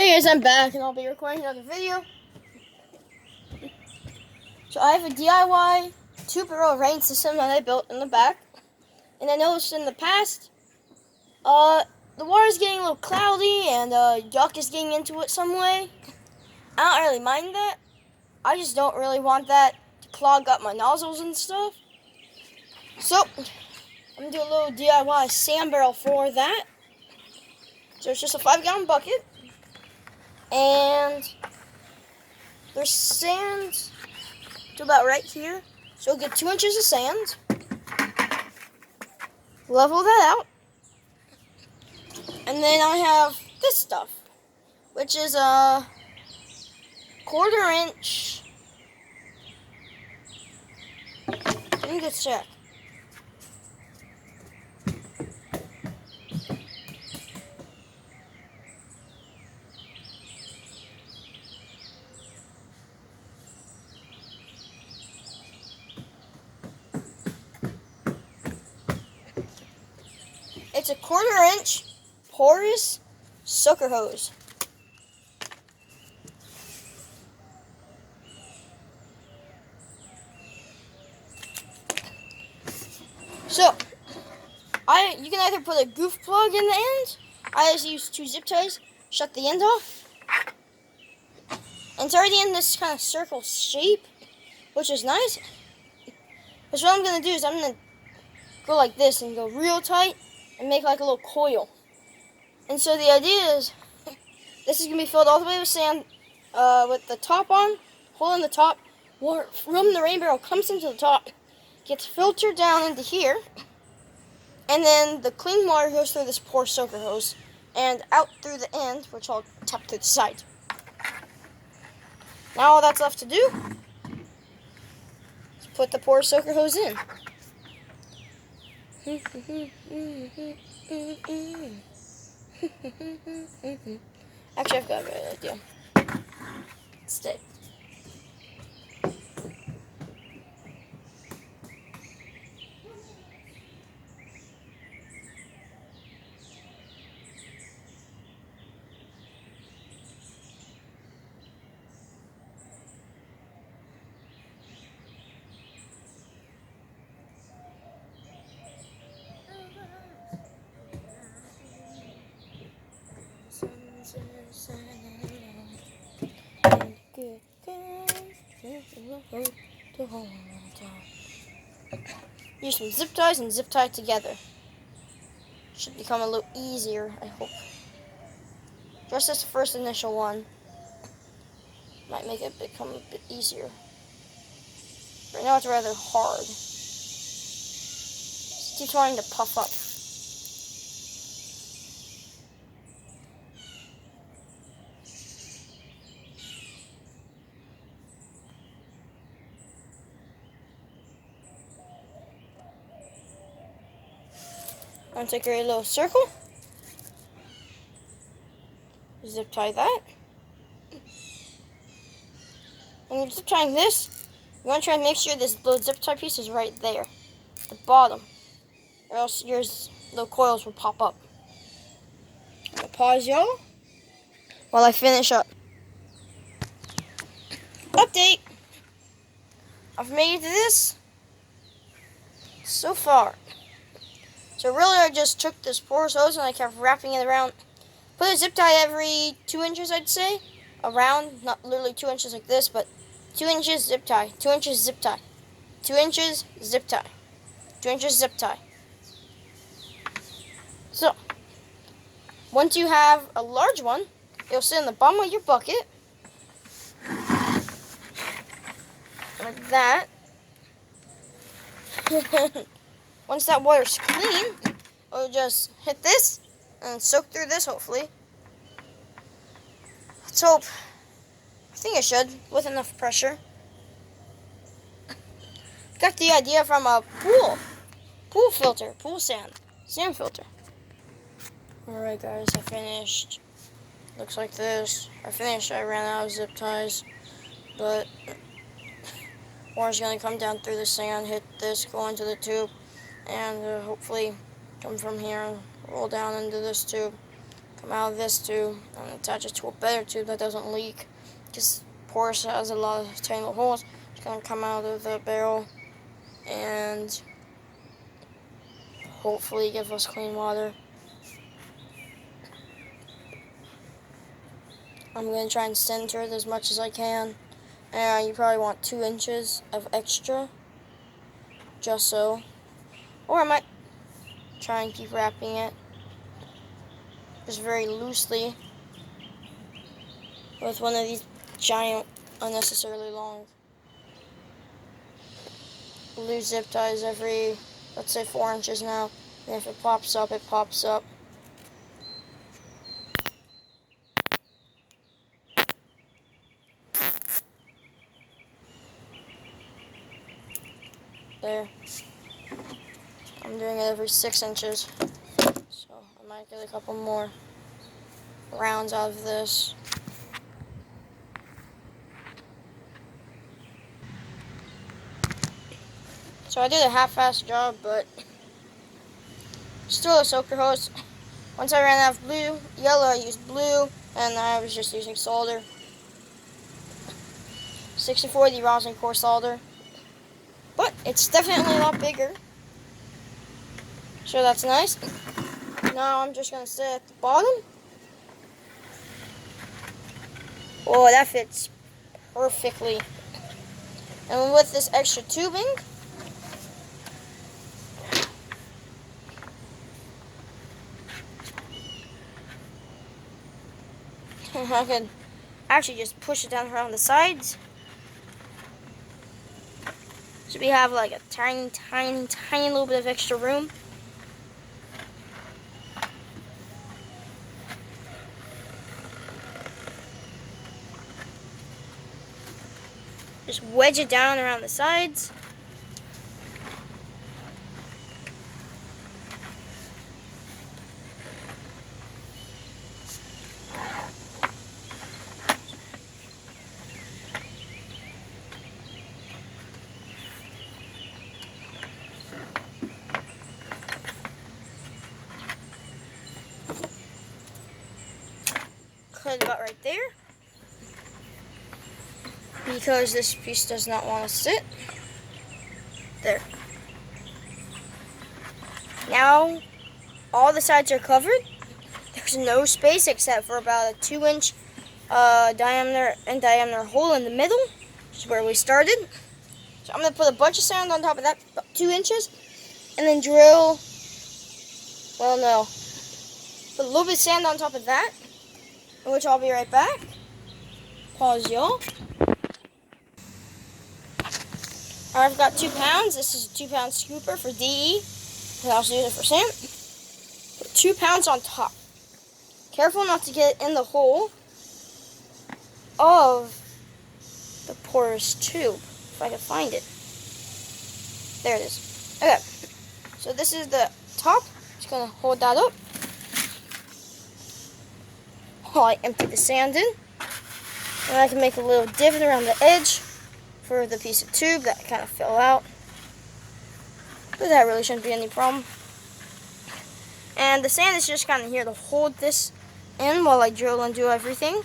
Hey guys, I'm back and I'll be recording another video. So I have a DIY two-barrel rain system that I built in the back. And I noticed in the past, the water's getting a little cloudy and yuck is getting into it some way. I don't really mind that. I just don't really want that to clog up my nozzles and stuff. So, I'm going to do a little DIY sand barrel for that. So it's just a 5-gallon bucket. And there's sand to about right here. So we'll get 2 inches of sand. Level that out. And then I have this stuff, which is a 1/4 inch. Let me just check. It's a 1/4 inch porous soaker hose. So, you can either put a goof plug in the end. I just use 2 zip ties, shut the end off. And it's already in this kind of circle shape, which is nice. Because what I'm going to do is I'm going to go like this and go real tight and make like a little coil. And so the idea is, this is going to be filled all the way with sand with the top on, hole in the top, from the rain barrel comes into the top, gets filtered down into here, and then the clean water goes through this porous soaker hose and out through the end, which I'll tap through the side. Now all that's left to do is put the porous soaker hose in. Actually, I've got a good idea. Stay. Use some zip ties and zip tie together. Should become a little easier, I hope. Just this first initial one might make it become a bit easier. Right now it's rather hard. Just keep trying to puff up. I'm going to take a little circle. Zip tie that. When you're zip tying this, you want to try and make sure this little zip tie piece is right there, the bottom, or else your little coils will pop up. I'll pause y'all while I finish up. Update! I've made this so far. So really I just took this porous hose and I kept wrapping it around. Put a zip tie every 2 inches, I'd say. Around, not literally 2 inches like this, but 2 inches zip tie, 2 inches zip tie, 2 inches zip tie, 2 inches zip tie. So, once you have a large one, it'll sit in the bottom of your bucket. Like that. Once that water's clean, it'll just hit this and soak through this, hopefully. Let's hope. I think it should, with enough pressure. Got the idea from a pool filter, pool sand filter. Alright guys, I finished. Looks like this. I ran out of zip ties, but water's gonna come down through the sand, hit this, go into the tube, and hopefully come from here and roll down into this tube. come out of this tube and attach it to a better tube that doesn't leak. Because porous has a lot of tiny little holes. It's going to come out of the barrel and hopefully give us clean water. I'm going to try and center it as much as I can. And you probably want 2 inches of extra, just so. Or I might try and keep wrapping it just very loosely with one of these giant, unnecessarily long blue zip ties every, let's say, 4 inches now. And if it pops up, it pops up. There. I'm doing it every 6 inches. So I might get a couple more rounds out of this. So I did a half-assed job, but still a soaker hose. Once I ran out of yellow, I used blue, and I was just using solder. 6040 rosin core solder. But it's definitely a lot bigger. So that's nice. Now I'm just going to sit at the bottom. Oh, that fits perfectly. And with this extra tubing, I can actually just push it down around the sides. So we have like a tiny, tiny, tiny little bit of extra room. Just wedge it down around the sides. Cut it about right there, because this piece does not want to sit. There. Now all the sides are covered. There's no space except for about a 2-inch diameter hole in the middle, which is where we started. So I'm going to put a bunch of sand on top of that, about 2 inches, and then drill, well, no, put a little bit of sand on top of that, which I'll be right back. Pause, y'all. I've got 2 pounds. This is a 2-pound scooper for DE. I also use it for sand. Put 2 pounds on top. Careful not to get in the hole of the porous tube, if I can find it. There it is. Okay. So this is the top. Just gonna hold that up while I empty the sand in. And I can make a little divot around the edge for the piece of tube that kind of fell out. But that really shouldn't be any problem. And the sand is just kind of here to hold this in while I drill and do everything.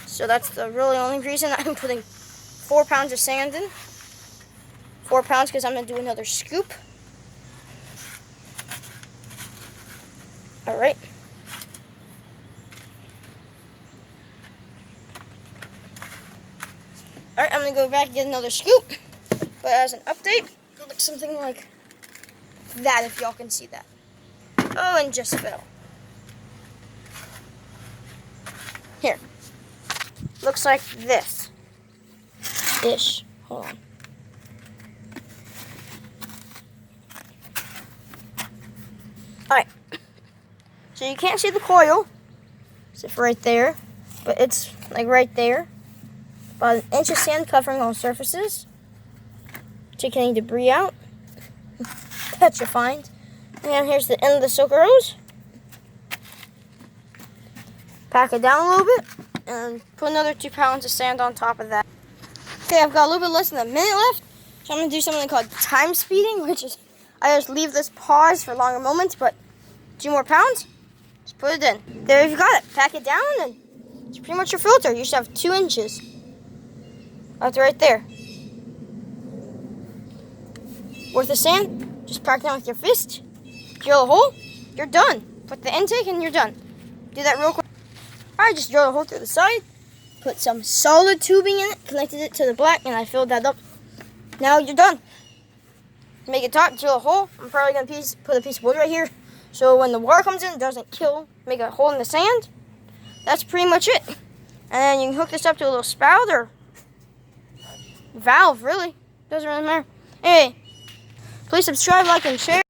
So that's the really only reason I'm putting 4 pounds of sand in. 4 pounds because I'm going to do another scoop. Alright. Alright, I'm going to go back and get another scoop. But as an update, it looks something like that, if y'all can see that. Oh, and just fell. Here. Looks like this. Ish. Hold on. Alright. So you can't see the coil. It's right there. But it's like right there. About 1 inch of sand covering all surfaces. Taking any debris out. That you'll find. And here's the end of the soaker hose. Pack it down a little bit. And put another 2 pounds of sand on top of that. Okay, I've got a little bit less than a minute left. So I'm going to do something called time speeding, which is I just leave this pause for longer moments, but 2 more pounds. Just put it in. There you got it. Pack it down and it's pretty much your filter. You should have 2 inches. That's right there. Worth of sand, just pack it down with your fist. Drill a hole, you're done. Put the intake and you're done. Do that real quick. Alright, just drill a hole through the side. Put some solid tubing in it, connected it to the black, and I filled that up. Now you're done. Make it taut, drill a hole. I'm probably going to put a piece of wood right here. So when the water comes in, it doesn't kill. Make a hole in the sand. That's pretty much it. And then you can hook this up to a little spout or valve, really. Doesn't really matter. Anyway, please subscribe, like, and share.